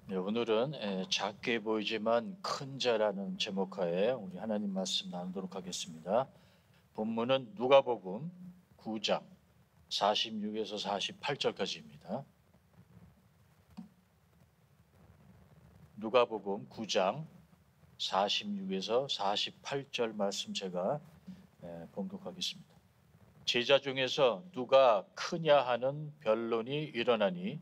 네, 오늘은 작게 보이지만 큰 자라는 제목하에 우리 하나님 말씀 나누도록 하겠습니다. 본문은 누가복음 9장 46에서 48절까지입니다. 누가복음 9장 46에서 48절 말씀 제가 봉독하겠습니다. 제자 중에서 누가 크냐 하는 변론이 일어나니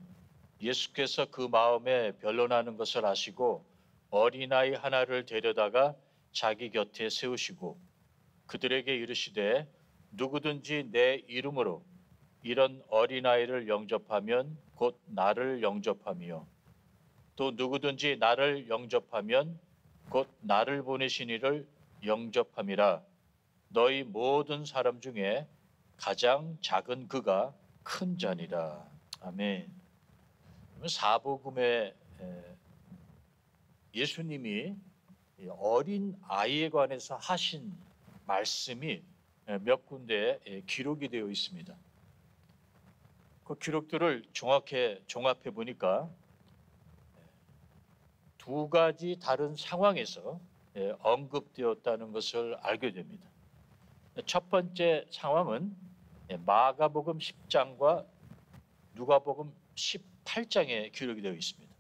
예수께서 그 마음에 변론하는 것을 아시고 어린아이 하나를 데려다가 자기 곁에 세우시고 그들에게 이르시되 누구든지 내 이름으로 이런 어린아이를 영접하면 곧 나를 영접하며 또 누구든지 나를 영접하면 곧 나를 보내신 이를 영접함이라. 너희 모든 사람 중에 가장 작은 그가 큰 자니라. 아멘. 사복음에 예수님이 어린 아이에 관해서 하신 말씀이 몇 군데 기록이 되어 있습니다. 그 기록들을 종합해 보니까 두 가지 다른 상황에서 언급되었다는 것을 알게 됩니다. 첫 번째 상황은 마가복음 10장과 누가복음 18장에 기록이 되어 있습니다.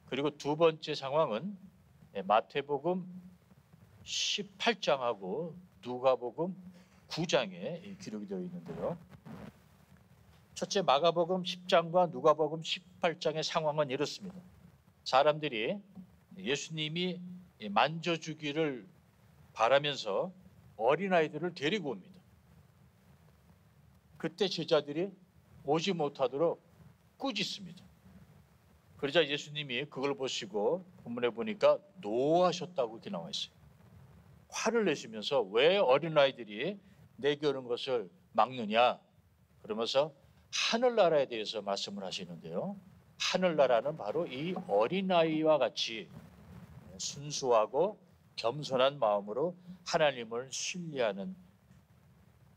그리고 두 번째 상황은 마태복음 18장하고 누가복음 9장에 기록이 되어 있는데요. 첫째 마가복음 10장과 누가복음 18장의 상황은 이렇습니다. 사람들이 예수님이 만져주기를 바라면서 어린아이들을 데리고 옵니다. 그때 제자들이 오지 못하도록 꾸짖습니다. 그러자 예수님이 그걸 보시고 본문에 보니까 노하셨다고 이렇게 나와 있어요. 화를 내시면서 왜 어린아이들이 내게 오는 것을 막느냐 그러면서 하늘나라에 대해서 말씀을 하시는데요. 하늘나라는 바로 이 어린아이와 같이 순수하고 겸손한 마음으로 하나님을 신뢰하는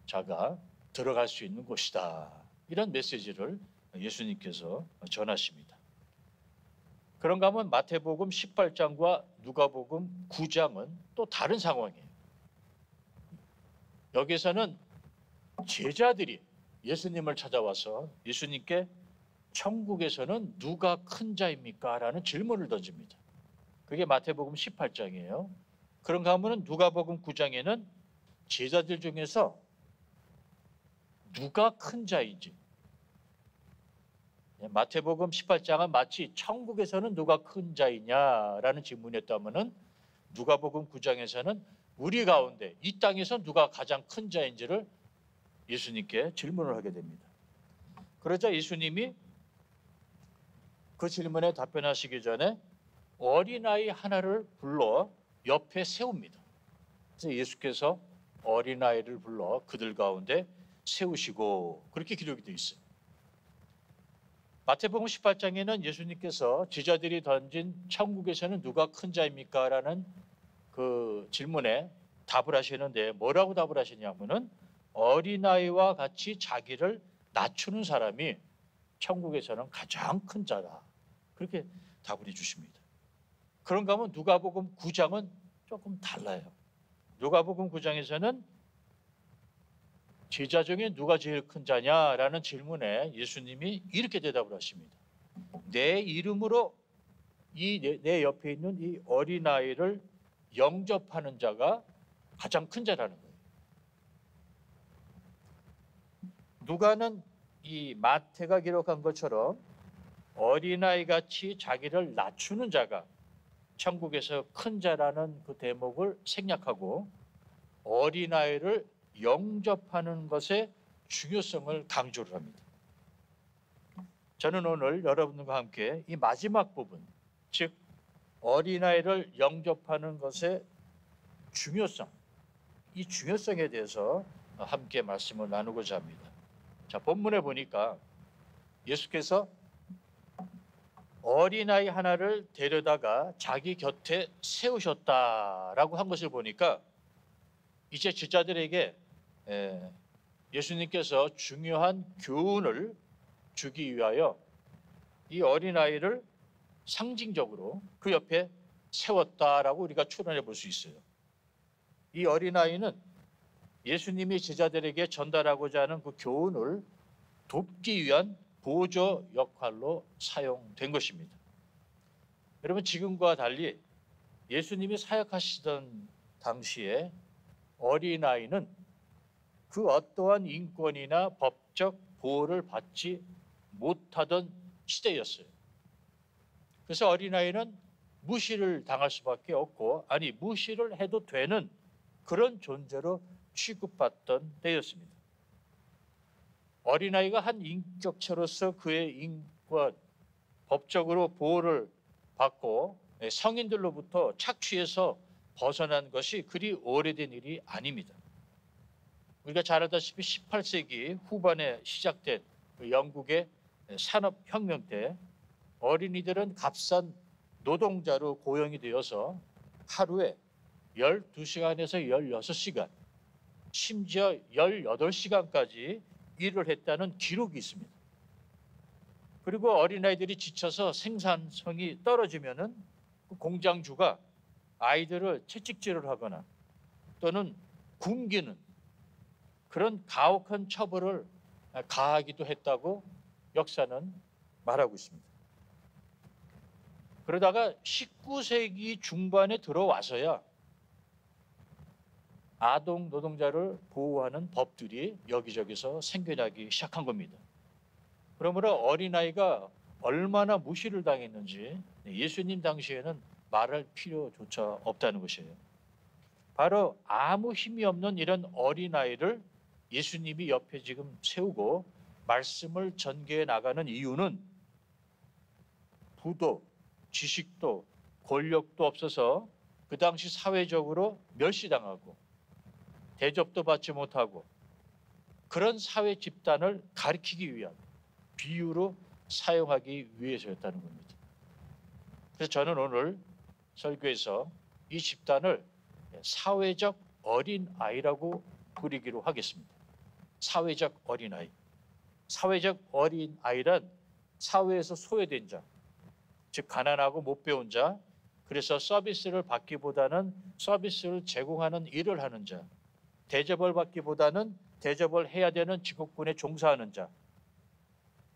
자가 들어갈 수 있는 곳이다. 이런 메시지를 예수님께서 전하십니다. 그런가 하면 마태복음 18장과 누가복음 9장은 또 다른 상황이에요. 여기서는 제자들이 예수님을 찾아와서 예수님께 천국에서는 누가 큰 자입니까? 라는 질문을 던집니다. 그게 마태복음 18장이에요. 그런가 하면 누가복음 9장에는 제자들 중에서 누가 큰 자인지, 마태복음 18장은 마치 천국에서는 누가 큰 자이냐라는 질문이었다면은 누가복음 9장에서는 우리 가운데 이 땅에서 누가 가장 큰 자인지를 예수님께 질문을 하게 됩니다. 그러자 예수님이 그 질문에 답변하시기 전에 어린아이 하나를 불러 옆에 세웁니다. 그래서 예수께서 어린아이를 불러 그들 가운데 세우시고 그렇게 기록이 되어 있어요. 마태복음 18장에는 예수님께서 제자들이 던진 천국에서는 누가 큰 자입니까? 라는 그 질문에 답을 하시는데 뭐라고 답을 하시냐면은 어린아이와 같이 자기를 낮추는 사람이 천국에서는 가장 큰 자다. 그렇게 답을 해 주십니다. 그런가 하면 누가복음 9장은 조금 달라요. 누가복음 9장에서는 제자 중에 누가 제일 큰 자냐라는 질문에 예수님이 이렇게 대답을 하십니다. 내 이름으로 내 옆에 있는 이 어린아이를 영접하는 자가 가장 큰 자라는 거예요. 누가는 이 마태가 기록한 것처럼 어린아이 같이 자기를 낮추는 자가 천국에서 큰 자라는 그 대목을 생략하고 어린아이를 영접하는 것의 중요성을 강조를 합니다. 저는 오늘 여러분과 함께 이 마지막 부분, 즉 어린아이를 영접하는 것의 중요성, 이 중요성에 대해서 함께 말씀을 나누고자 합니다. 자, 본문에 보니까 예수께서 어린아이 하나를 데려다가 자기 곁에 세우셨다라고 한 것을 보니까 이제 제자들에게 예수님께서 중요한 교훈을 주기 위하여 이 어린아이를 상징적으로 그 옆에 세웠다라고 우리가 추론해 볼 수 있어요. 이 어린아이는 예수님이 제자들에게 전달하고자 하는 그 교훈을 돕기 위한 보조 역할로 사용된 것입니다. 여러분, 지금과 달리 예수님이 사역하시던 당시에 어린아이는 그 어떠한 인권이나 법적 보호를 받지 못하던 시대였어요. 그래서 어린아이는 무시를 당할 수밖에 없고, 아니 무시를 해도 되는 그런 존재로 취급받던 때였습니다. 어린아이가 한 인격체로서 그의 인권, 법적으로 보호를 받고 성인들로부터 착취해서 벗어난 것이 그리 오래된 일이 아닙니다. 우리가 잘 알다시피 18세기 후반에 시작된 그 영국의 산업혁명 때 어린이들은 값싼 노동자로 고용이 되어서 하루에 12시간에서 16시간, 심지어 18시간까지 일을 했다는 기록이 있습니다. 그리고 어린아이들이 지쳐서 생산성이 떨어지면은 그 공장주가 아이들을 채찍질을 하거나 또는 굶기는 그런 가혹한 처벌을 가하기도 했다고 역사는 말하고 있습니다. 그러다가 19세기 중반에 들어와서야 아동 노동자를 보호하는 법들이 여기저기서 생겨나기 시작한 겁니다. 그러므로 어린아이가 얼마나 무시를 당했는지 예수님 당시에는 말할 필요조차 없다는 것이에요. 바로 아무 힘이 없는 이런 어린아이를 예수님이 옆에 지금 세우고 말씀을 전개해 나가는 이유는 부도, 지식도, 권력도 없어서 그 당시 사회적으로 멸시당하고 대접도 받지 못하고 그런 사회 집단을 가리키기 위한 비유로 사용하기 위해서였다는 겁니다. 그래서 저는 오늘 설교에서 이 집단을 사회적 어린아이라고 부르기로 하겠습니다. 사회적 어린아이. 사회적 어린아이란 사회에서 소외된 자, 즉 가난하고 못 배운 자, 그래서 서비스를 받기보다는 서비스를 제공하는 일을 하는 자, 대접을 받기보다는 대접을 해야 되는 직업군에 종사하는 자,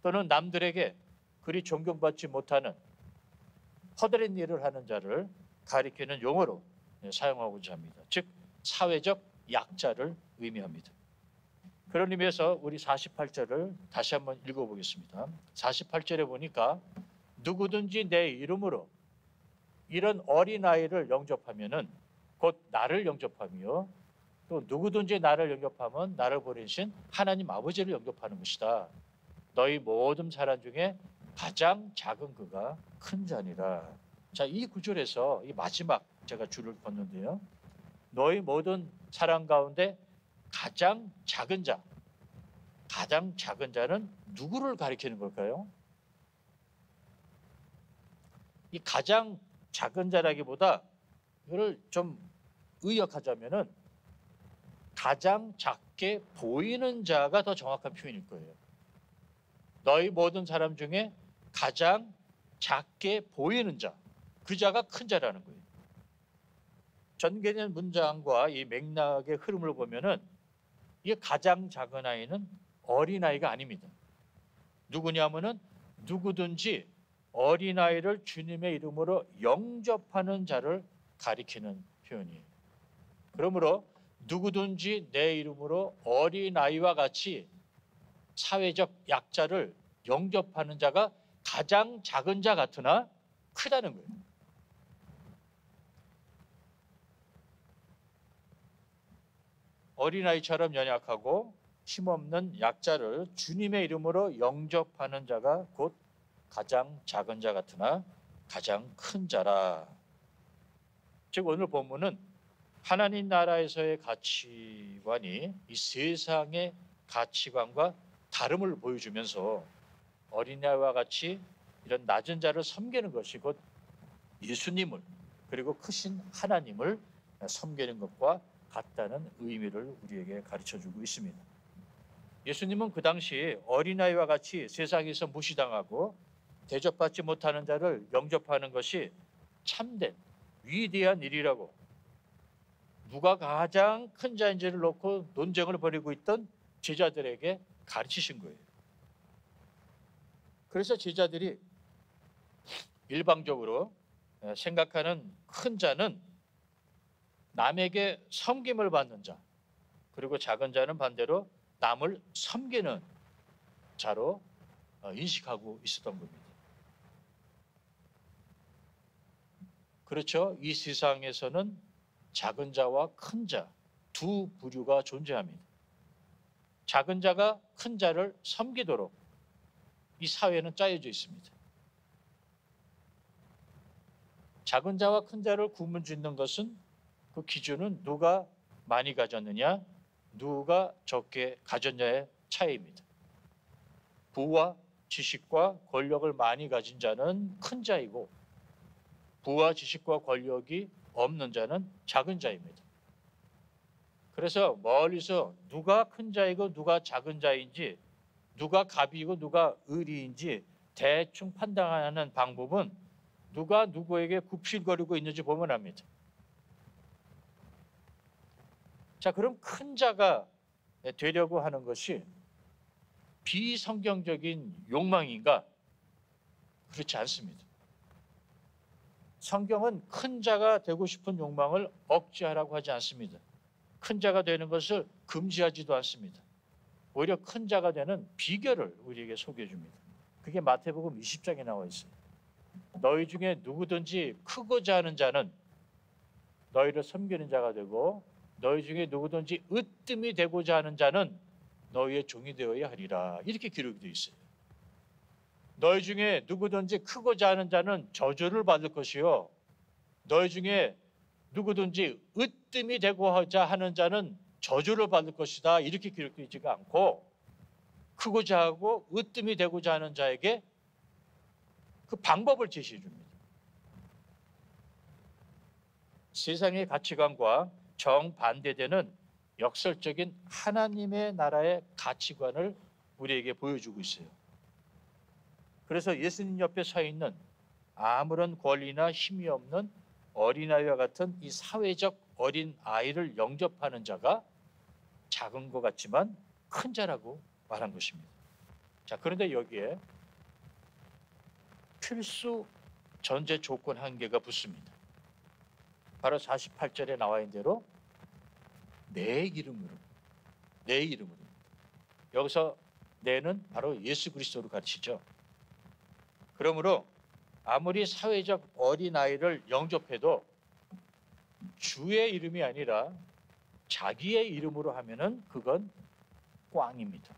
또는 남들에게 그리 존경받지 못하는 허드렛 일을 하는 자를 가리키는 용어로 사용하고자 합니다. 즉 사회적 약자를 의미합니다. 그런 의미에서 우리 48절을 다시 한번 읽어보겠습니다. 48절에 보니까 누구든지 내 이름으로 이런 어린아이를 영접하면은 곧 나를 영접하며 또 누구든지 나를 영접하면 나를 보내신 하나님 아버지를 영접하는 것이다. 너희 모든 사람 중에 가장 작은 그가 큰 자니라. 자, 이 구절에서 이 마지막 제가 줄을 걷는데요. 너희 모든 사람 가운데 가장 작은 자, 가장 작은 자는 누구를 가리키는 걸까요? 이 가장 작은 자라기보다 이걸 좀 의역하자면은 가장 작게 보이는 자가 더 정확한 표현일 거예요. 너희 모든 사람 중에 가장 작게 보이는 자, 그 자가 큰 자라는 거예요. 전개된 문장과 이 맥락의 흐름을 보면은 이게 가장 작은 아이는 어린아이가 아닙니다. 누구냐면은 누구든지 어린아이를 주님의 이름으로 영접하는 자를 가리키는 표현이에요. 그러므로 누구든지 내 이름으로 어린아이와 같이 사회적 약자를 영접하는 자가 가장 작은 자 같으나 크다는 거예요. 어린아이처럼 연약하고 힘없는 약자를 주님의 이름으로 영접하는 자가 곧 가장 작은 자 같으나 가장 큰 자라. 즉 오늘 본문은 하나님 나라에서의 가치관이 이 세상의 가치관과 다름을 보여주면서 어린아이와 같이 이런 낮은 자를 섬기는 것이 곧 예수님을 그리고 크신 하나님을 섬기는 것과 같다는 의미를 우리에게 가르쳐주고 있습니다. 예수님은 그 당시 어린아이와 같이 세상에서 무시당하고 대접받지 못하는 자를 영접하는 것이 참된 위대한 일이라고 누가 가장 큰 자인지를 놓고 논쟁을 벌이고 있던 제자들에게 가르치신 거예요. 그래서 제자들이 일방적으로 생각하는 큰 자는 남에게 섬김을 받는 자, 그리고 작은 자는 반대로 남을 섬기는 자로 인식하고 있었던 겁니다. 그렇죠. 이 세상에서는 작은 자와 큰 자 두 부류가 존재합니다. 작은 자가 큰 자를 섬기도록 이 사회는 짜여져 있습니다. 작은 자와 큰 자를 구분짓는 것은 그 기준은 누가 많이 가졌느냐, 누가 적게 가졌냐의 차이입니다. 부와 지식과 권력을 많이 가진 자는 큰 자이고 부와 지식과 권력이 없는 자는 작은 자입니다. 그래서 멀리서 누가 큰 자이고 누가 작은 자인지, 누가 갑이고 누가 을이인지 대충 판단하는 방법은 누가 누구에게 굽실거리고 있는지 보면 압니다. 자, 그럼 큰 자가 되려고 하는 것이 비성경적인 욕망인가? 그렇지 않습니다. 성경은 큰 자가 되고 싶은 욕망을 억제하라고 하지 않습니다. 큰 자가 되는 것을 금지하지도 않습니다. 오히려 큰 자가 되는 비결을 우리에게 소개해 줍니다. 그게 마태복음 20장에 나와 있어요. 너희 중에 누구든지 크고자 하는 자는 너희를 섬기는 자가 되고 너희 중에 누구든지 으뜸이 되고자 하는 자는 너희의 종이 되어야 하리라. 이렇게 기록이 되어 있어요. 너희 중에 누구든지 크고자 하는 자는 저주를 받을 것이요 너희 중에 누구든지 으뜸이 되고자 하는 자는 저주를 받을 것이다. 이렇게 기록되어 있지가 않고 크고자 하고 으뜸이 되고자 하는 자에게 그 방법을 제시해 줍니다. 세상의 가치관과 정반대되는 역설적인 하나님의 나라의 가치관을 우리에게 보여주고 있어요. 그래서 예수님 옆에 서 있는 아무런 권리나 힘이 없는 어린아이와 같은 이 사회적 어린아이를 영접하는 자가 작은 것 같지만 큰 자라고 말한 것입니다. 자, 그런데 여기에 필수 전제 조건 한 개가 붙습니다. 바로 48절에 나와 있는 대로 내 이름으로. 여기서 내는 바로 예수 그리스도를 가르치죠. 그러므로 아무리 사회적 어린아이를 영접해도 주의 이름이 아니라 자기의 이름으로 하면은 그건 꽝입니다.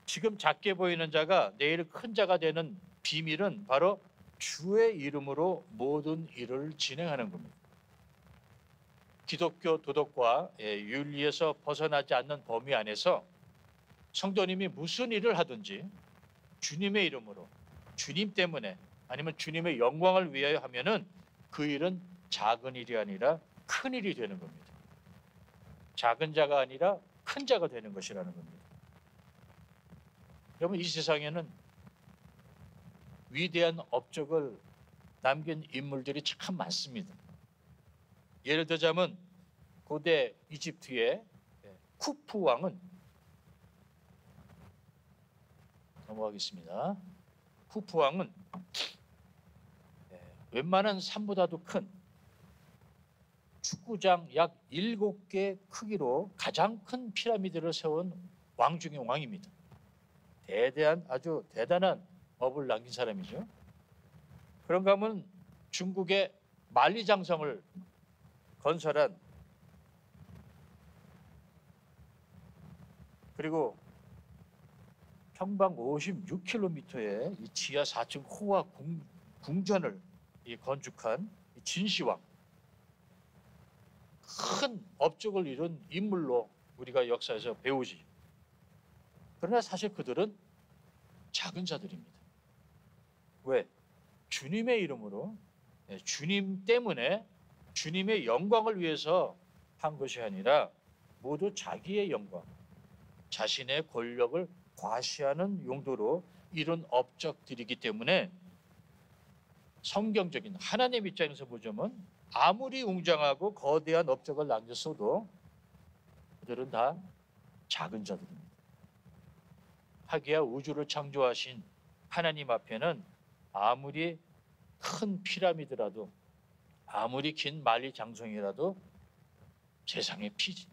지금 작게 보이는 자가 내일 큰 자가 되는 비밀은 바로 주의 이름으로 모든 일을 진행하는 겁니다. 기독교 도덕과 윤리에서 벗어나지 않는 범위 안에서 성도님이 무슨 일을 하든지 주님의 이름으로, 주님 때문에 아니면 주님의 영광을 위하여 하면은 그 일은 작은 일이 아니라 큰 일이 되는 겁니다. 작은 자가 아니라 큰 자가 되는 것이라는 겁니다. 여러분, 이 세상에는 위대한 업적을 남긴 인물들이 참 많습니다. 예를 들자면 고대 이집트의 쿠프 왕은 넘어가겠습니다. 쿠프 왕은 웬만한 산보다도 큰 축구장 약 7개 크기로 가장 큰 피라미드를 세운 왕 중의 왕입니다. 아주 대단한 업을 남긴 사람이죠. 그런가 하면 중국의 만리장성을 건설한, 그리고 평방 56km의 이 지하 4층 호화 궁전을 건축한 진시황, 큰 업적을 이룬 인물로 우리가 역사에서 배우지. 그러나 사실 그들은 작은 자들입니다. 왜? 주님의 이름으로, 주님 때문에 주님의 영광을 위해서 한 것이 아니라 모두 자기의 영광, 자신의 권력을 과시하는 용도로 이룬 업적들이기 때문에 성경적인 하나님 입장에서 보자면 아무리 웅장하고 거대한 업적을 남겼어도 그들은 다 작은 자들입니다. 하기야 우주를 창조하신 하나님 앞에는 아무리 큰 피라미드라도 아무리 긴 만리장성이라도 세상의 피지.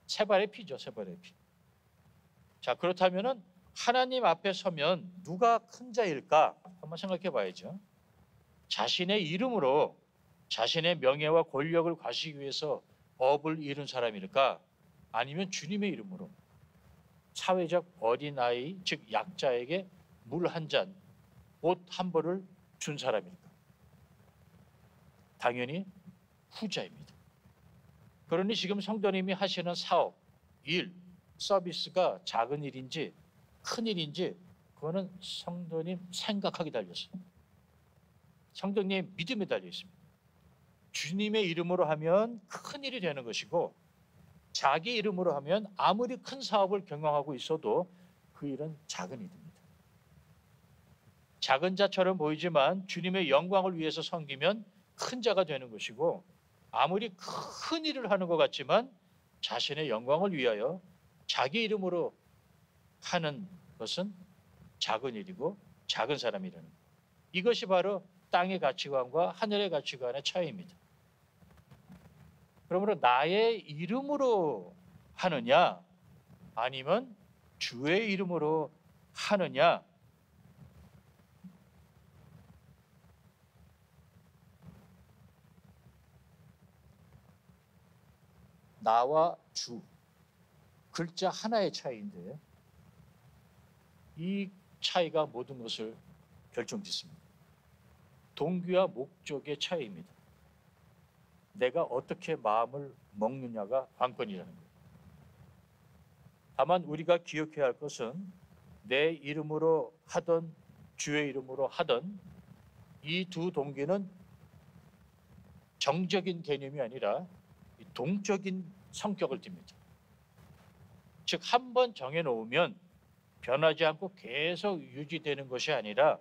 세발의 피죠. 세발의 피. 자, 그렇다면은 하나님 앞에 서면 누가 큰 자일까? 한번 생각해 봐야죠. 자신의 이름으로 자신의 명예와 권력을 과시하기 위해서 업을 이룬 사람일까? 아니면 주님의 이름으로 사회적 어린아이, 즉 약자에게 물 한 잔, 옷 한 벌을 준 사람일까? 당연히 후자입니다. 그러니 지금 성도님이 하시는 사업, 일, 서비스가 작은 일인지 큰 일인지 그거는 성도님 생각하기 달렸어요. 성도님 믿음에 달려 있습니다. 주님의 이름으로 하면 큰 일이 되는 것이고 자기 이름으로 하면 아무리 큰 사업을 경영하고 있어도 그 일은 작은 일입니다. 작은 자처럼 보이지만 주님의 영광을 위해서 섬기면 큰 자가 되는 것이고 아무리 큰 일을 하는 것 같지만 자신의 영광을 위하여 자기 이름으로 하는 것은 작은 일이고 작은 사람이라는 것. 이것이 바로 땅의 가치관과 하늘의 가치관의 차이입니다. 그러므로 나의 이름으로 하느냐 아니면 주의 이름으로 하느냐, 나와 주 글자 하나의 차이인데 이 차이가 모든 것을 결정짓습니다. 동기와 목적의 차이입니다. 내가 어떻게 마음을 먹느냐가 관건이라는 거예요. 다만 우리가 기억해야 할 것은 내 이름으로 하던 주의 이름으로 하던 이 두 동기는 정적인 개념이 아니라 동적인 성격을 띱니다. 즉, 한 번 정해놓으면 변하지 않고 계속 유지되는 것이 아니라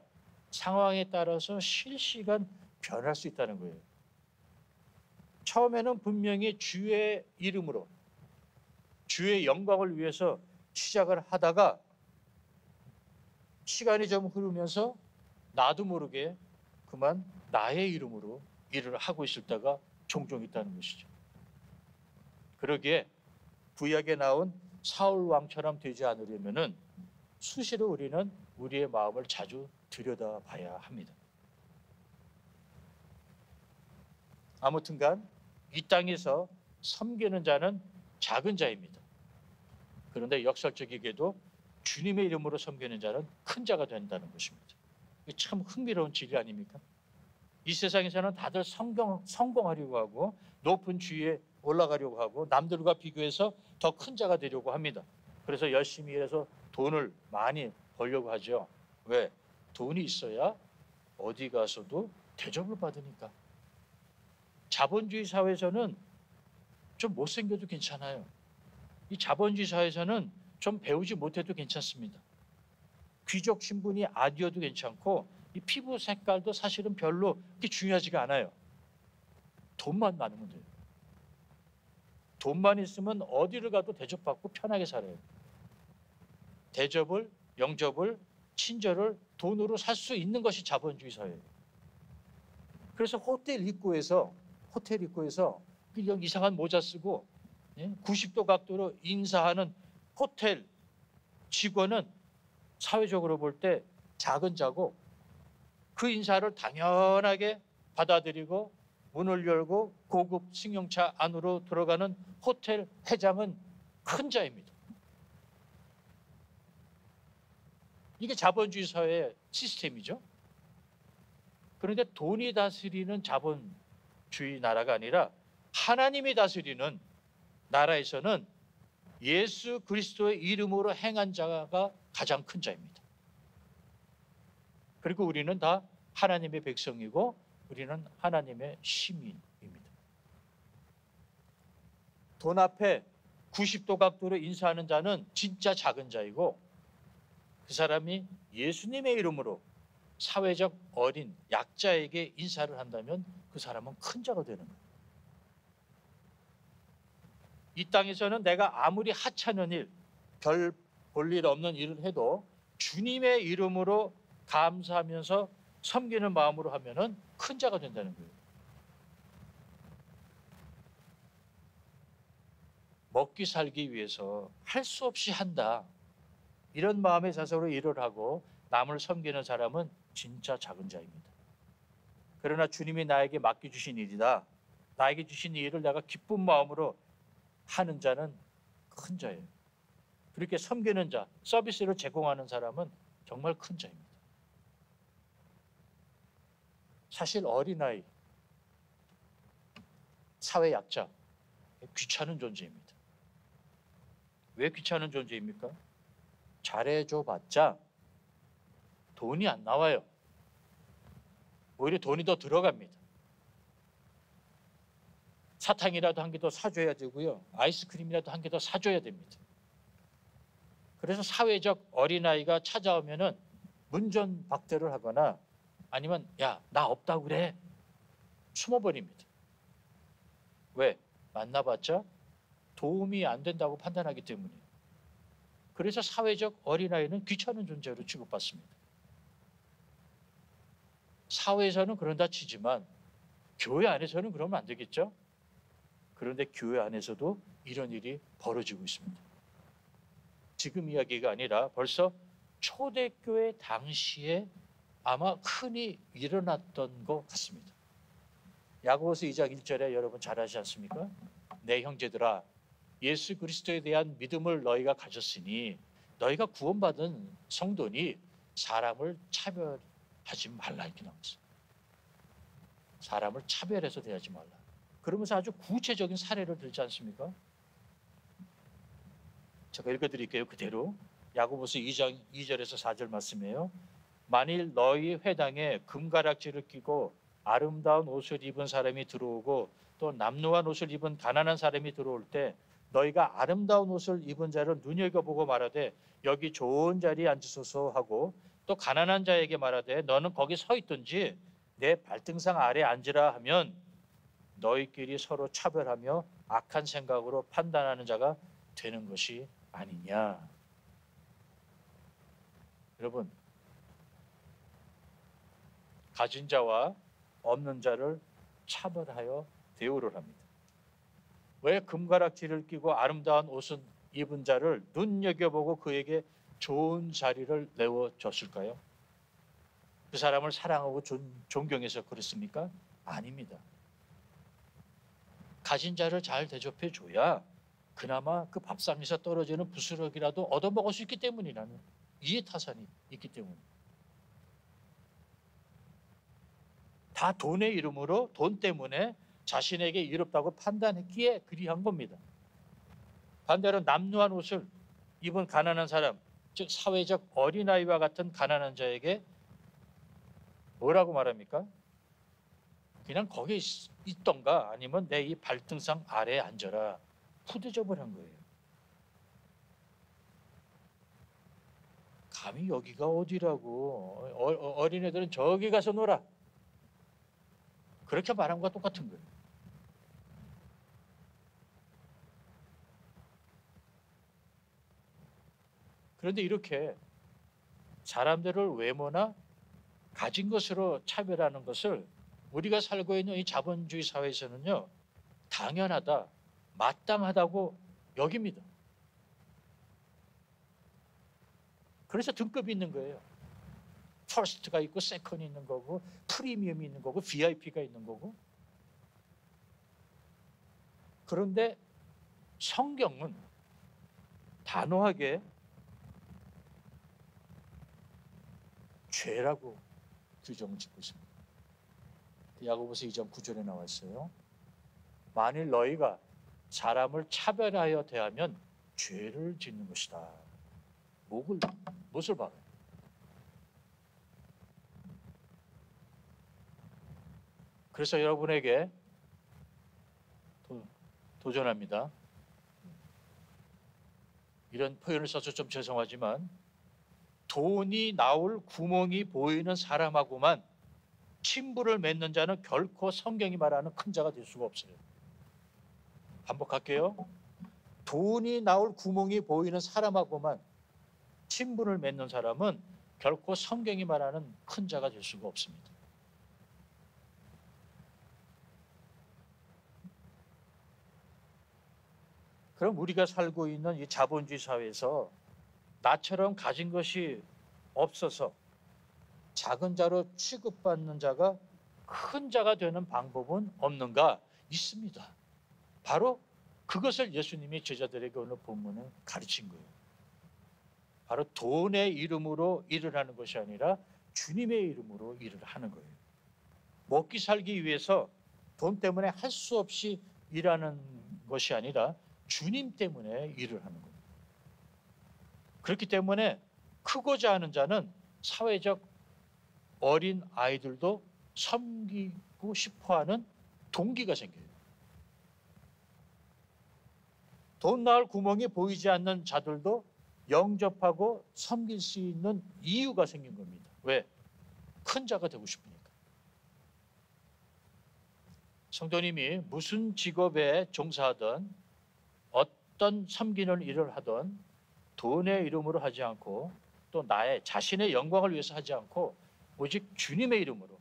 상황에 따라서 실시간 변할 수 있다는 거예요. 처음에는 분명히 주의 이름으로 주의 영광을 위해서 시작을 하다가 시간이 좀 흐르면서 나도 모르게 그만 나의 이름으로 일을 하고 있을 때가 종종 있다는 것이죠. 그러기에 구약에 나온 사울 왕처럼 되지 않으려면은 수시로 우리는 우리의 마음을 자주 들여다봐야 합니다. 아무튼간 이 땅에서 섬기는 자는 작은 자입니다. 그런데 역설적이게도 주님의 이름으로 섬기는 자는 큰 자가 된다는 것입니다. 참 흥미로운 진리 아닙니까? 이 세상에서는 다들 성공하려고 하고 높은 지위에 올라가려고 하고 남들과 비교해서 더 큰 자가 되려고 합니다. 그래서 열심히 일해서 돈을 많이 벌려고 하죠. 왜? 돈이 있어야 어디 가서도 대접을 받으니까. 자본주의 사회에서는 좀 못생겨도 괜찮아요. 이 자본주의 사회에서는 좀 배우지 못해도 괜찮습니다. 귀족 신분이 아니어도 괜찮고 이 피부 색깔도 사실은 별로 그렇게 중요하지가 않아요. 돈만 많으면 돼요. 돈만 있으면 어디를 가도 대접받고 편하게 살아요. 대접을, 영접을, 친절을 돈으로 살 수 있는 것이 자본주의 사회예요. 그래서 호텔 입구에서 그냥 이상한 모자 쓰고 90도 각도로 인사하는 호텔 직원은 사회적으로 볼 때 작은 자고 그 인사를 당연하게 받아들이고 문을 열고 고급 승용차 안으로 들어가는 호텔 회장은 큰 자입니다. 이게 자본주의 사회의 시스템이죠. 그런데 돈이 다스리는 자본주의 나라가 아니라 하나님이 다스리는 나라에서는 예수 그리스도의 이름으로 행한 자가 가장 큰 자입니다. 그리고 우리는 다 하나님의 백성이고 우리는 하나님의 시민입니다. 돈 앞에 90도 각도로 인사하는 자는 진짜 작은 자이고 그 사람이 예수님의 이름으로 사회적 어린 약자에게 인사를 한다면 그 사람은 큰 자가 되는 거예요. 이 땅에서는 내가 아무리 하찮은 일, 별 볼 일 없는 일을 해도 주님의 이름으로 감사하면서 섬기는 마음으로 하면은 큰 자가 된다는 거예요. 먹기 살기 위해서 할 수 없이 한다. 이런 마음의 자세로 일을 하고 남을 섬기는 사람은 진짜 작은 자입니다. 그러나 주님이 나에게 맡겨주신 일이다. 나에게 주신 이 일을 내가 기쁜 마음으로 하는 자는 큰 자예요. 그렇게 섬기는 자, 서비스를 제공하는 사람은 정말 큰 자입니다. 사실 어린아이, 사회 약자, 귀찮은 존재입니다. 왜 귀찮은 존재입니까? 잘해줘봤자 돈이 안 나와요. 오히려 돈이 더 들어갑니다. 사탕이라도 한 개 더 사줘야 되고요. 아이스크림이라도 한 개 더 사줘야 됩니다. 그래서 사회적 어린아이가 찾아오면은 문전박대를 하거나 아니면 야, 나 없다고 그래. 숨어버립니다. 왜? 만나봤자 도움이 안 된다고 판단하기 때문이에요. 그래서 사회적 어린아이는 귀찮은 존재로 취급받습니다. 사회에서는 그런다 치지만 교회 안에서는 그러면 안 되겠죠? 그런데 교회 안에서도 이런 일이 벌어지고 있습니다. 지금 이야기가 아니라 벌써 초대교회 당시에 아마 흔히 일어났던 것 같습니다. 야고보서 2장 1절에 여러분 잘 아시지 않습니까? 내 형제들아, 예수 그리스도에 대한 믿음을 너희가 가졌으니 너희가 구원받은 성도니 사람을 차별하지 말라 이렇게 나왔어요. 사람을 차별해서 대하지 말라. 그러면서 아주 구체적인 사례를 들지 않습니까? 제가 읽어드릴게요. 그대로 야고보서 2장 2절에서 4절 말씀이에요. 만일 너희 회당에 금가락지를 끼고 아름다운 옷을 입은 사람이 들어오고 또 남루한 옷을 입은 가난한 사람이 들어올 때 너희가 아름다운 옷을 입은 자를 눈여겨보고 말하되 여기 좋은 자리에 앉으소서 하고 또 가난한 자에게 말하되 너는 거기 서 있든지 내 발등상 아래 앉으라 하면 너희끼리 서로 차별하며 악한 생각으로 판단하는 자가 되는 것이 아니냐. 여러분, 가진 자와 없는 자를 차별하여 대우를 합니다. 왜 금가락지를 끼고 아름다운 옷을 입은 자를 눈여겨보고 그에게 좋은 자리를 내어줬을까요? 그 사람을 사랑하고 존경해서 그렇습니까? 아닙니다. 가진 자를 잘 대접해 줘야 그나마 그 밥상에서 떨어지는 부스러기라도 얻어먹을 수 있기 때문이라는 이해타산이 있기 때문에. 다 돈의 이름으로 돈 때문에 자신에게 이롭다고 판단했기에 그리한 겁니다. 반대로 남루한 옷을 입은 가난한 사람, 즉 사회적 어린아이와 같은 가난한 자에게 뭐라고 말합니까? 그냥 거기에 있던가 아니면 내 이 발등상 아래에 앉아라. 푸대접을 한 거예요. 감히 여기가 어디라고. 어린애들은 저기 가서 놀아. 그렇게 말한 것과 똑같은 거예요. 그런데 이렇게 사람들을 외모나 가진 것으로 차별하는 것을 우리가 살고 있는 이 자본주의 사회에서는요, 당연하다, 마땅하다고 여깁니다. 그래서 등급이 있는 거예요. 퍼스트가 있고 세컨이 있는 거고 프리미엄이 있는 거고 VIP가 있는 거고. 그런데 성경은 단호하게 죄라고 규정을 짓고 있습니다. 야고보서 2장 9절에 나와 있어요. 만일 너희가 사람을 차별하여 대하면 죄를 짓는 것이다. 못을 박아요. 그래서 여러분에게 도전합니다. 이런 표현을 써서 좀 죄송하지만 돈이 나올 구멍이 보이는 사람하고만 친분을 맺는 자는 결코 성경이 말하는 큰 자가 될 수가 없어요. 반복할게요. 돈이 나올 구멍이 보이는 사람하고만 친분을 맺는 사람은 결코 성경이 말하는 큰 자가 될 수가 없습니다. 그럼 우리가 살고 있는 이 자본주의 사회에서 나처럼 가진 것이 없어서 작은 자로 취급받는 자가 큰 자가 되는 방법은 없는가? 있습니다. 바로 그것을 예수님이 제자들에게 오늘 본문에 가르친 거예요. 바로 돈의 이름으로 일을 하는 것이 아니라 주님의 이름으로 일을 하는 거예요. 먹기 살기 위해서 돈 때문에 할 수 없이 일하는 것이 아니라 주님 때문에 일을 하는 거예요. 그렇기 때문에 크고자 하는 자는 사회적 어린 아이들도 섬기고 싶어하는 동기가 생겨요. 돈 나올 구멍이 보이지 않는 자들도 영접하고 섬길 수 있는 이유가 생긴 겁니다. 왜? 큰 자가 되고 싶으니까. 성도님이 무슨 직업에 종사하든 어떤 섬기는 일을 하든 돈의 이름으로 하지 않고 또 나의 자신의 영광을 위해서 하지 않고 오직 주님의 이름으로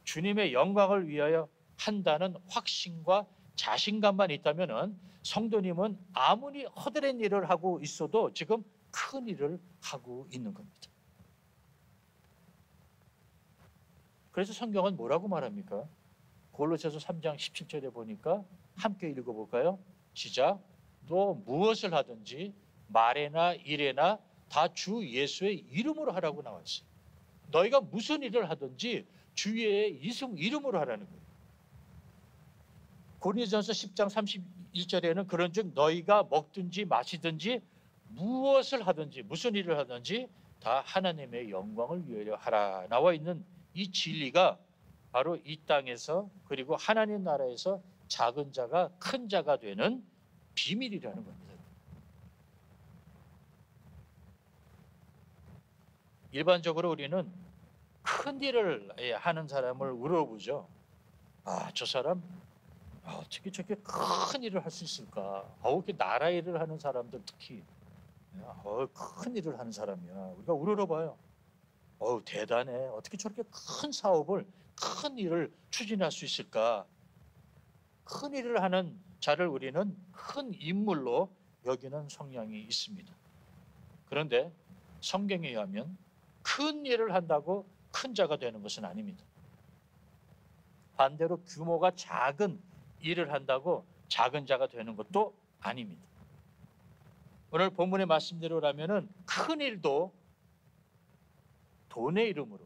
주님의 영광을 위하여 한다는 확신과 자신감만 있다면 성도님은 아무리 허드렛 일을 하고 있어도 지금 큰 일을 하고 있는 겁니다. 그래서 성경은 뭐라고 말합니까? 골로새서 3장 17절에 보니까 함께 읽어볼까요? 시작. 너 무엇을 하든지 말에나 일에나 다 주 예수의 이름으로 하라고 나와 있어요. 너희가 무슨 일을 하든지 주의 이름으로 하라는 거예요. 고린도전서 10장 31절에는 그런즉 너희가 먹든지 마시든지 무엇을 하든지 무슨 일을 하든지 다 하나님의 영광을 위하여 하라 나와 있는 이 진리가 바로 이 땅에서 그리고 하나님 나라에서 작은 자가 큰 자가 되는 비밀이라는 겁니다. 일반적으로 우리는 큰 일을 하는 사람을 물어보죠. 저 사람 어떻게 저렇게 큰 일을 할 수 있을까? 이렇게 나라 일을 하는 사람들 특히 큰 일을 하는 사람이야. 우리가 우러러봐요. 대단해. 어떻게 저렇게 큰 사업을 큰 일을 추진할 수 있을까? 큰 일을 하는 자를 우리는 큰 인물로 여기는 성향이 있습니다. 그런데 성경에 의하면 큰 일을 한다고 큰 자가 되는 것은 아닙니다. 반대로 규모가 작은 일을 한다고 작은 자가 되는 것도 아닙니다. 오늘 본문의 말씀대로라면은 큰 일도 돈의 이름으로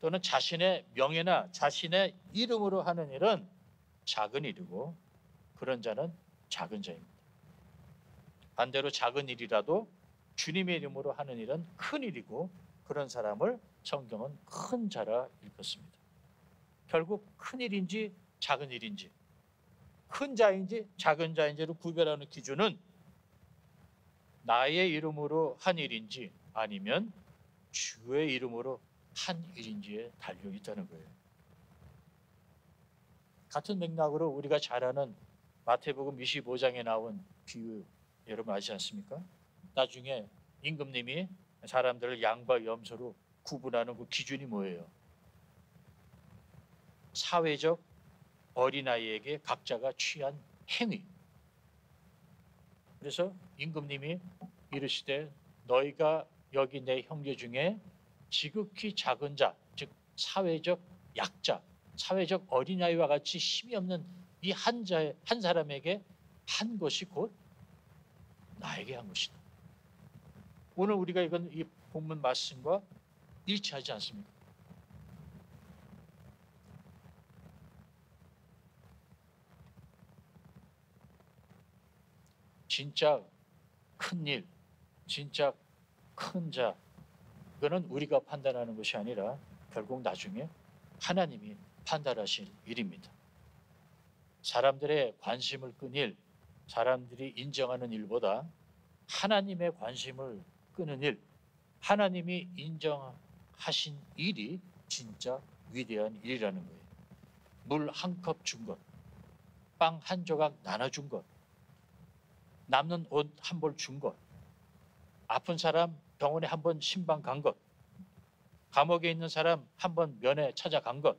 또는 자신의 명예나 자신의 이름으로 하는 일은 작은 일이고 그런 자는 작은 자입니다. 반대로 작은 일이라도 주님의 이름으로 하는 일은 큰 일이고 그런 사람을 성경은 큰 자라 일컫습니다. 결국 큰 일인지 작은 일인지 큰 자인지 작은 자인지를 구별하는 기준은 나의 이름으로 한 일인지 아니면 주의 이름으로 한 일인지에 달려 있다는 거예요. 같은 맥락으로 우리가 잘 아는 마태복음 25장에 나온 비유 여러분 아시지 않습니까? 나중에 임금님이 사람들을 양과 염소로 구분하는 그 기준이 뭐예요? 사회적 어린아이에게 각자가 취한 행위. 그래서 임금님이 이르시되 너희가 여기 내 형제 중에 지극히 작은 자, 즉 사회적 약자, 사회적 어린아이와 같이 힘이 없는 이 한 사람에게 한 것이 곧 나에게 한 것이다. 오늘 우리가 이건 이 본문 말씀과 일치하지 않습니까? 진짜 큰 일, 진짜 큰 자, 그거는 우리가 판단하는 것이 아니라 결국 나중에 하나님이 판단하실 일입니다. 사람들의 관심을 끈 일, 사람들이 인정하는 일보다 하나님의 관심을 끄는 일, 하나님이 인정하신 일이 진짜 위대한 일이라는 거예요. 물 한 컵 준 것, 빵 한 조각 나눠준 것, 남는 옷 한 벌 준 것, 아픈 사람 병원에 한 번 신방 간 것, 감옥에 있는 사람 한 번 면회 찾아간 것,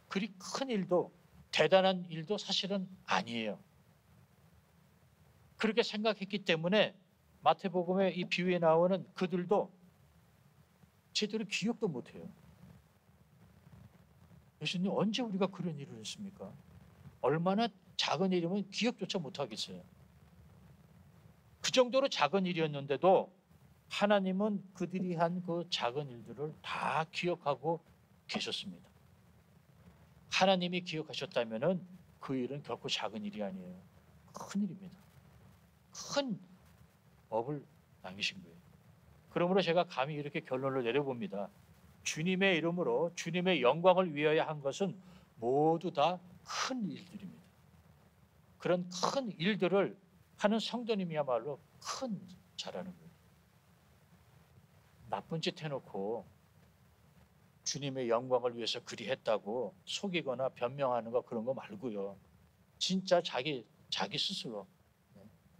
그리 큰 일도 대단한 일도 사실은 아니에요. 그렇게 생각했기 때문에 마태복음의 이 비유에 나오는 그들도 제대로 기억도 못해요. 예수님, 언제 우리가 그런 일을 했습니까? 얼마나 작은 일이면 기억조차 못하겠어요. 그 정도로 작은 일이었는데도 하나님은 그들이 한 그 작은 일들을 다 기억하고 계셨습니다. 하나님이 기억하셨다면 그 일은 결코 작은 일이 아니에요. 큰 일입니다. 큰 업을 남기신 거예요. 그러므로 제가 감히 이렇게 결론을 내려봅니다. 주님의 이름으로 주님의 영광을 위하여 한 것은 모두 다 큰 일들입니다. 그런 큰 일들을 하는 성도님이야말로 큰 자라는 거예요. 나쁜 짓 해놓고 주님의 영광을 위해서 그리 했다고 속이거나 변명하는 거, 그런 거 말고요. 진짜 자기 스스로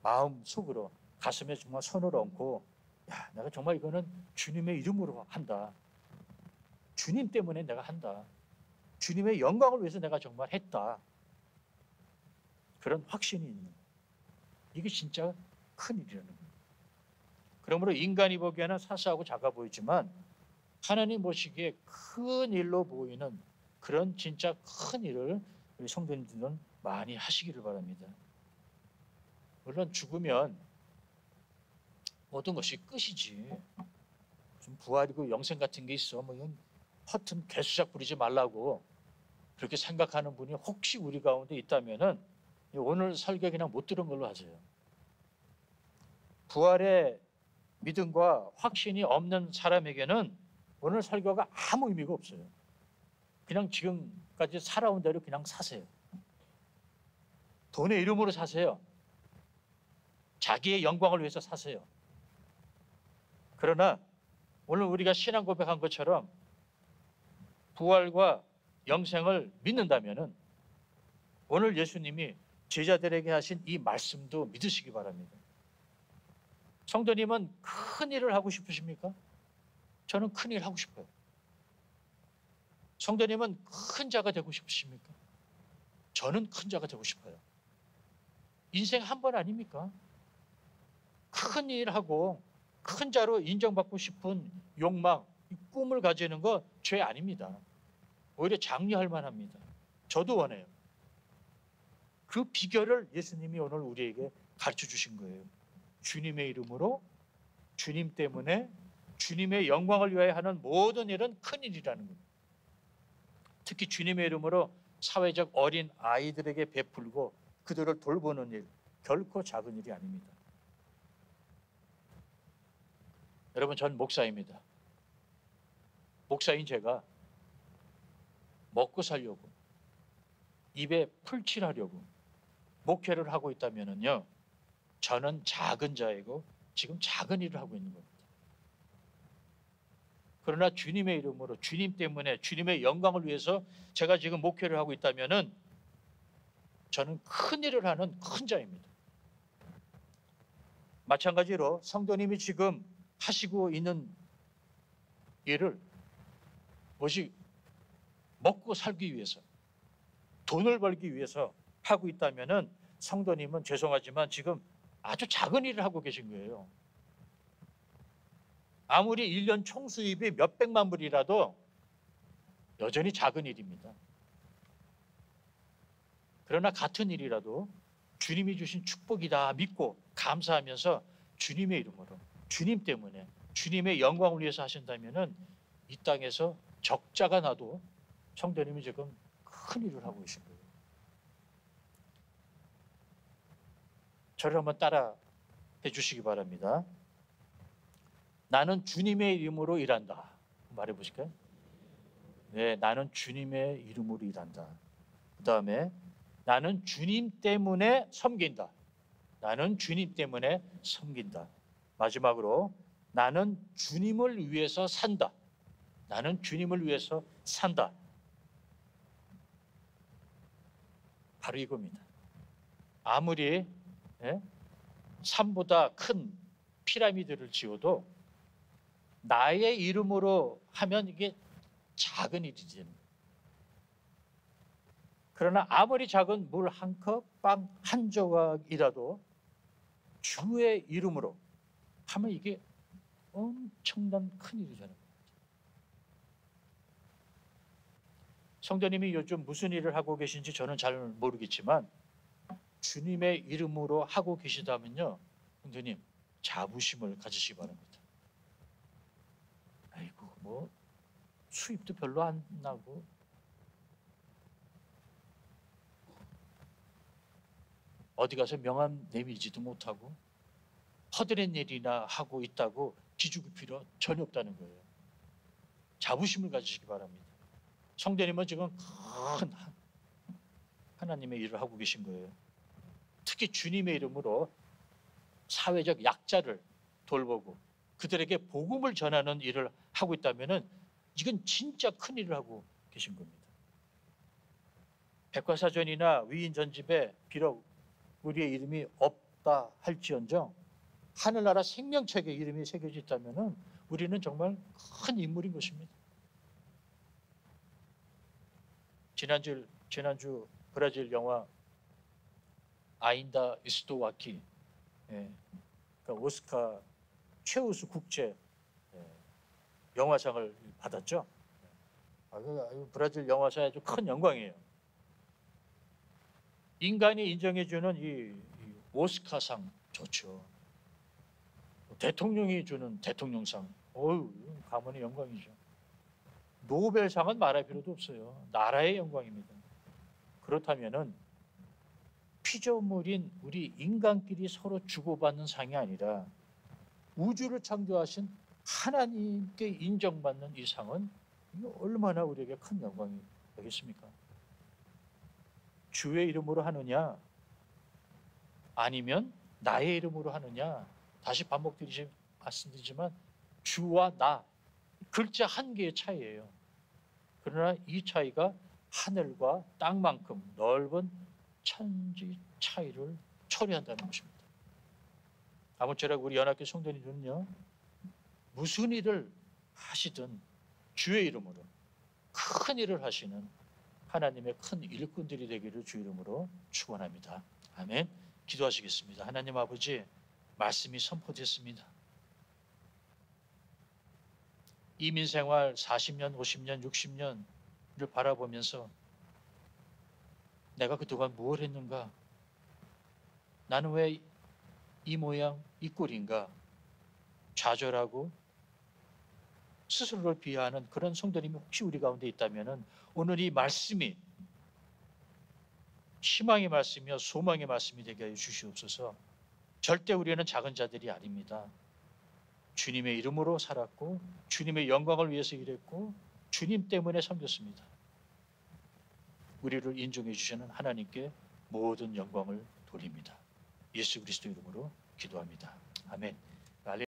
마음 속으로 가슴에 정말 손을 얹고, 야, 내가 정말 이거는 주님의 이름으로 한다. 주님 때문에 내가 한다. 주님의 영광을 위해서 내가 정말 했다. 그런 확신이 있는 거예요. 이게 진짜 큰 일이라는 거예요. 그러므로 인간이 보기에는 사소하고 작아 보이지만 하나님 보시기에 큰 일로 보이는 그런 진짜 큰 일을 우리 성도님들은 많이 하시기를 바랍니다. 물론 죽으면 모든 것이 끝이지. 좀 부활이고 영생 같은 게 있어. 뭐 이건 허튼 개수작 부리지 말라고 그렇게 생각하는 분이 혹시 우리 가운데 있다면은 오늘 설교 그냥 못 들은 걸로 하세요. 부활의 믿음과 확신이 없는 사람에게는 오늘 설교가 아무 의미가 없어요. 그냥 지금까지 살아온 대로 그냥 사세요. 돈의 이름으로 사세요. 자기의 영광을 위해서 사세요. 그러나 오늘 우리가 신앙 고백한 것처럼 부활과 영생을 믿는다면은 오늘 예수님이 제자들에게 하신 이 말씀도 믿으시기 바랍니다. 성도님은 큰 일을 하고 싶으십니까? 저는 큰 일 하고 싶어요. 성도님은 큰 자가 되고 싶으십니까? 저는 큰 자가 되고 싶어요. 인생 한 번 아닙니까? 큰 일하고 큰 자로 인정받고 싶은 욕망, 꿈을 가지는 거 죄 아닙니다. 오히려 장려할 만합니다. 저도 원해요. 그 비결을 예수님이 오늘 우리에게 가르쳐 주신 거예요. 주님의 이름으로, 주님 때문에, 주님의 영광을 위하여 하는 모든 일은 큰 일이라는 겁니다. 특히 주님의 이름으로 사회적 어린 아이들에게 베풀고 그들을 돌보는 일, 결코 작은 일이 아닙니다. 여러분, 전 목사입니다. 목사인 제가 먹고 살려고, 입에 풀칠하려고 목회를 하고 있다면요, 저는 작은 자이고 지금 작은 일을 하고 있는 겁니다. 그러나 주님의 이름으로, 주님 때문에, 주님의 영광을 위해서 제가 지금 목회를 하고 있다면은 저는 큰 일을 하는 큰 자입니다. 마찬가지로 성도님이 지금 하시고 있는 일을 오직 먹고 살기 위해서, 돈을 벌기 위해서 하고 있다면은 성도님은 죄송하지만 지금 아주 작은 일을 하고 계신 거예요. 아무리 1년 총수입이 몇백만 불이라도 여전히 작은 일입니다. 그러나 같은 일이라도 주님이 주신 축복이다 믿고 감사하면서 주님의 이름으로, 주님 때문에, 주님의 영광을 위해서 하신다면은 이 땅에서 적자가 나도 성도님이 지금 큰 일을 하고 계신 거예요. 저를 한번 따라 해주시기 바랍니다. 나는 주님의 이름으로 일한다. 말해 보실까요? 네, 나는 주님의 이름으로 일한다. 그 다음에 나는 주님 때문에 섬긴다. 나는 주님 때문에 섬긴다. 마지막으로 나는 주님을 위해서 산다. 나는 주님을 위해서 산다. 바로 이겁니다. 아무리 산보다 큰 피라미드를 지어도 나의 이름으로 하면 이게 작은 일이 됩니다. 그러나 아무리 작은 물 한 컵, 빵 한 조각이라도 주의 이름으로 하면 이게 엄청난 큰 일이 되는 겁니다. 성도님이 요즘 무슨 일을 하고 계신지 저는 잘 모르겠지만 주님의 이름으로 하고 계시다면요, 성도님 자부심을 가지시기 바랍니다. 아이고 뭐 수입도 별로 안 나고 어디 가서 명함 내밀지도 못하고 허드렛 일이나 하고 있다고 기죽을 필요 전혀 없다는 거예요. 자부심을 가지시기 바랍니다. 성도님은 지금 큰 하나님의 일을 하고 계신 거예요. 특히 주님의 이름으로 사회적 약자를 돌보고 그들에게 복음을 전하는 일을 하고 있다면 이건 진짜 큰 일을 하고 계신 겁니다. 백과사전이나 위인전집에 비록 우리의 이름이 없다 할지언정 하늘나라 생명책에 이름이 새겨져 있다면 우리는 정말 큰 인물인 것입니다. 지난주 브라질 영화 아인다 이스토 아키, 그러니까 오스카 최우수 국제 영화상을 받았죠. 브라질 영화사의 아주 큰 영광이에요. 인간이 인정해주는 이 오스카상 좋죠. 대통령이 주는 대통령상, 가문의 영광이죠. 노벨상은 말할 필요도 없어요. 나라의 영광입니다. 그렇다면은 피조물인 우리 인간끼리 서로 주고받는 상이 아니라 우주를 창조하신 하나님께 인정받는 이 상은 얼마나 우리에게 큰 영광이 되겠습니까? 주의 이름으로 하느냐 아니면 나의 이름으로 하느냐, 다시 말씀드리지만 주와 나 글자 한 개의 차이예요. 그러나 이 차이가 하늘과 땅만큼 넓은 천지 차이를 초래한다는 것입니다. 아무쪼록 우리 연합교 성도님들은요, 무슨 일을 하시든 주의 이름으로 큰 일을 하시는 하나님의 큰 일꾼들이 되기를 주 이름으로 축원합니다. 아멘. 기도하시겠습니다. 하나님 아버지, 말씀이 선포됐습니다. 이민생활 40년, 50년, 60년을 바라보면서 내가 그동안 무엇을 했는가? 나는 왜 이 모양, 이 꼴인가? 좌절하고 스스로를 비하하는 그런 성도님이 혹시 우리 가운데 있다면 오늘 이 말씀이 희망의 말씀이며 소망의 말씀이 되게 하여 주시옵소서. 절대 우리는 작은 자들이 아닙니다. 주님의 이름으로 살았고 주님의 영광을 위해서 일했고 주님 때문에 섬겼습니다. 우리를 인정해 주시는 하나님께 모든 영광을 돌립니다. 예수 그리스도 이름으로 기도합니다. 아멘.